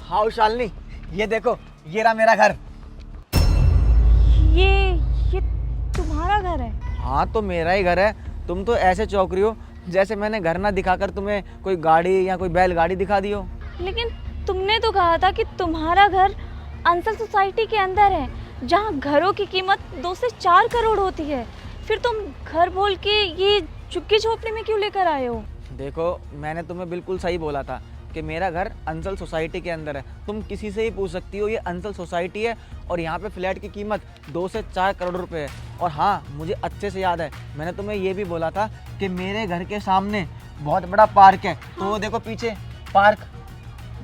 हाँ शालिनी, ये देखो, ये रहा मेरा घर। ये तुम्हारा घर है? हाँ तो मेरा ही घर है। तुम तो ऐसे चौंक रही हो जैसे मैंने घर ना दिखाकर तुम्हें कोई गाड़ी या कोई बैलगाड़ी दिखा दी हो। लेकिन तुमने तो कहा था कि तुम्हारा घर अंसल सोसाइटी के अंदर है, जहाँ घरों की कीमत 2 से 4 करोड़ होती है। फिर तुम घर बोल के ये झुग्गी झोपड़ी में क्यों लेकर आए हो? देखो, मैंने तुम्हें बिल्कुल सही बोला था कि मेरा घर अंसल सोसाइटी के अंदर है। तुम किसी से ही पूछ सकती हो, ये अंसल सोसाइटी है और यहाँ पे फ्लैट की कीमत 2 से 4 करोड़ रुपए है। और हाँ, मुझे अच्छे से याद है, मैंने तुम्हें ये भी बोला था कि मेरे घर के सामने बहुत बड़ा पार्क है। तो वो देखो पीछे पार्क।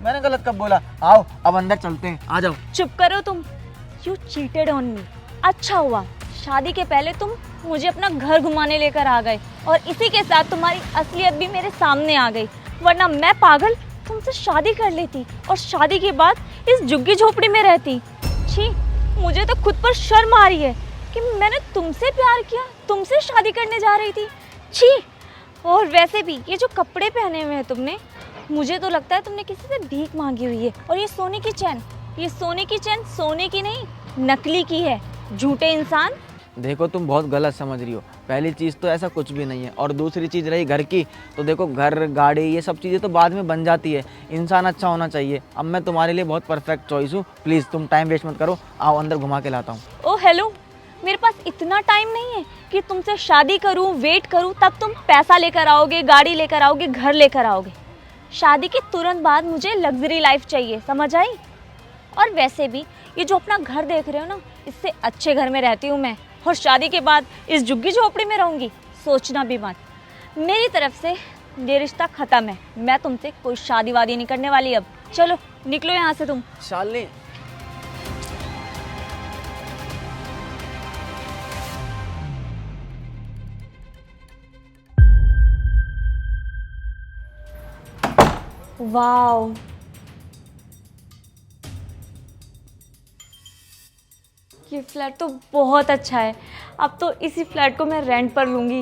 मैंने गलत कब बोला? आओ अब अंदर चलते हैं, आ जाओ। चुप करो तुम। You cheated on me. अच्छा हुआ शादी के पहले तुम मुझे अपना घर घुमाने लेकर आ गए और इसी के साथ तुम्हारी असलियत भी मेरे सामने आ गई, वरना मैं पागल तुमसे शादी कर लेती और शादी के बाद इस झुग्गी झोपड़ी में रहती। छी, मुझे तो खुद पर शर्म आ रही है कि मैंने तुमसे प्यार किया, तुमसे शादी करने जा रही थी। छी। और वैसे भी ये जो कपड़े पहने हुए हैं तुमने, मुझे तो लगता है तुमने किसी से भीख मांगी हुई है। और ये सोने की चैन सोने की नहीं, नकली की है। झूठे इंसान। देखो, तुम बहुत गलत समझ रही हो। पहली चीज़ तो ऐसा कुछ भी नहीं है, और दूसरी चीज़ रही घर की, तो देखो घर गाड़ी ये सब चीज़ें तो बाद में बन जाती है। इंसान अच्छा होना चाहिए। अब मैं तुम्हारे लिए बहुत परफेक्ट चॉइस हूँ। प्लीज़ तुम टाइम वेस्ट मत करो, आओ अंदर घुमा के लाता हूँ। ओ हेलो, मेरे पास इतना टाइम नहीं है कि तुमसे शादी करूं, वेट करूं, तब तुम पैसा लेकर आओगे, गाड़ी लेकर आओगे, घर लेकर आओगे। शादी के तुरंत बाद मुझे लग्जरी लाइफ चाहिए, समझ आई? और वैसे भी ये जो अपना घर देख रहे हो ना, इससे अच्छे घर में रहती हूँ मैं, और शादी के बाद इस झुग्गी झोपड़ी में रहूंगी, सोचना भी मत। मेरी तरफ से ये रिश्ता खत्म है। मैं तुमसे कोई शादी वादी नहीं करने वाली अब। चलो निकलो यहाँ से तुम। शालिनी, वाओ, ये फ्लैट तो बहुत अच्छा है। अब तो इसी फ्लैट को मैं रेंट पर लूंगी।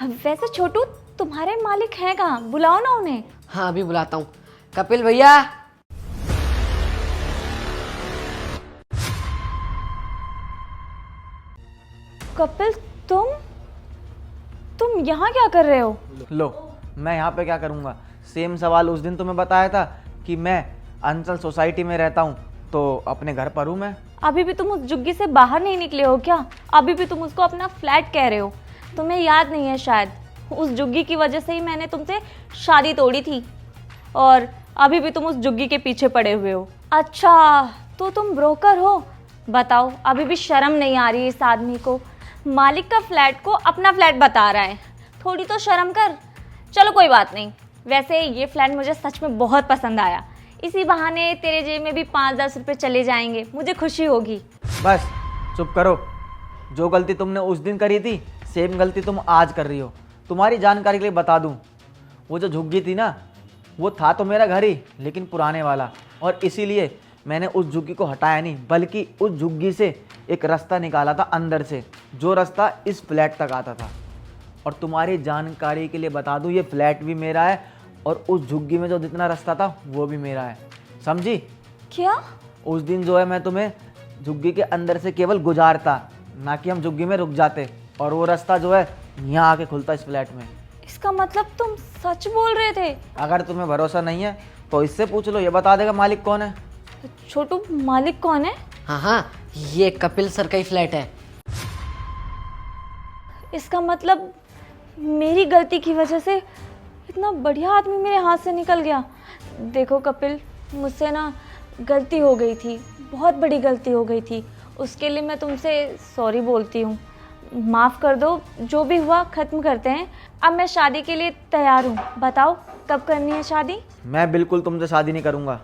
वैसे छोटू, तुम्हारे मालिक हैं कहाँ? बुलाओ ना उन्हें। हाँ अभी बुलाता हूँ। कपिल भैया। कपिल, तुम यहाँ क्या कर रहे हो? लो, मैं यहाँ पे क्या करूँगा? सेम सवाल उस दिन तुम्हें बताया था कि मैं अंचल सोसाइटी में रहता हूँ, तो अपने घर पर हूँ मैं। अभी भी तुम उस झुग्गी से बाहर नहीं निकले हो क्या? अभी भी तुम उसको अपना फ्लैट कह रहे हो? तुम्हें याद नहीं है शायद, उस झुग्गी की वजह से ही मैंने तुमसे शादी तोड़ी थी, और अभी भी तुम उस झुग्गी के पीछे पड़े हुए हो। अच्छा, तो तुम ब्रोकर हो? बताओ, अभी भी शर्म नहीं आ रही इस आदमी को? मालिक का फ्लैट को अपना फ्लैट बता रहा है, थोड़ी तो शर्म कर। चलो कोई बात नहीं। वैसे ये फ्लैट मुझे सच में बहुत पसंद आया। इसी बहाने तेरे जेब में भी 5-10 रुपये चले जाएंगे, मुझे खुशी होगी। बस चुप करो। जो गलती तुमने उस दिन करी थी, सेम गलती तुम आज कर रही हो। तुम्हारी जानकारी के लिए बता दूं, वो जो झुग्गी थी ना, वो था तो मेरा घर ही, लेकिन पुराने वाला। और इसीलिए मैंने उस झुग्गी को हटाया नहीं, बल्कि उस झुग्गी से एक रास्ता निकाला था अंदर से, जो रास्ता इस फ्लैट तक आता था। और तुम्हारी जानकारी के लिए बता दूं, ये फ्लैट भी मेरा है और उस झुग्गी में जो जितना रास्ता था वो भी मेरा है। समझी? क्या? उस दिन जो है मैं तुम्हें झुग्गी के अंदर से केवल गुजारता, ना कि हम झुग्गी में रुक जाते, और वो रास्ता जो है यहाँ आके खुलता इस फ्लैट में। इसका मतलब तुम सच बोल रहे थे? अगर तुम्हें भरोसा नहीं है तो इससे पूछ लो, ये बता देगा मालिक कौन है। छोटू, मालिक कौन है? हाँ, ये कपिल सर का ही फ्लैट है। इसका मतलब मेरी गलती की वजह से इतना बढ़िया आदमी मेरे हाथ से निकल गया। देखो कपिल, मुझसे ना गलती हो गई थी, बहुत बड़ी गलती हो गई थी। उसके लिए मैं तुमसे सॉरी बोलती हूँ। माफ़ कर दो, जो भी हुआ ख़त्म करते हैं। अब मैं शादी के लिए तैयार हूँ। बताओ कब करनी है शादी? मैं बिल्कुल तुमसे शादी नहीं करूँगा।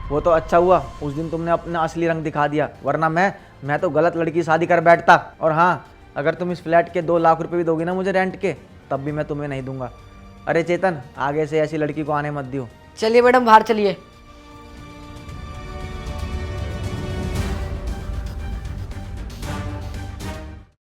वो तो अच्छा हुआ उस दिन तुमने अपना असली रंग दिखा दिया, वरना मैं तो गलत लड़की शादी कर बैठता। और हाँ, अगर तुम इस फ्लैट के 2 लाख रुपए भी दोगी ना मुझे रेंट के, तब भी मैं तुम्हें नहीं दूंगा। अरे चेतन, आगे से ऐसी लड़की को आने मत दियो। चलिए मैडम, बाहर चलिए।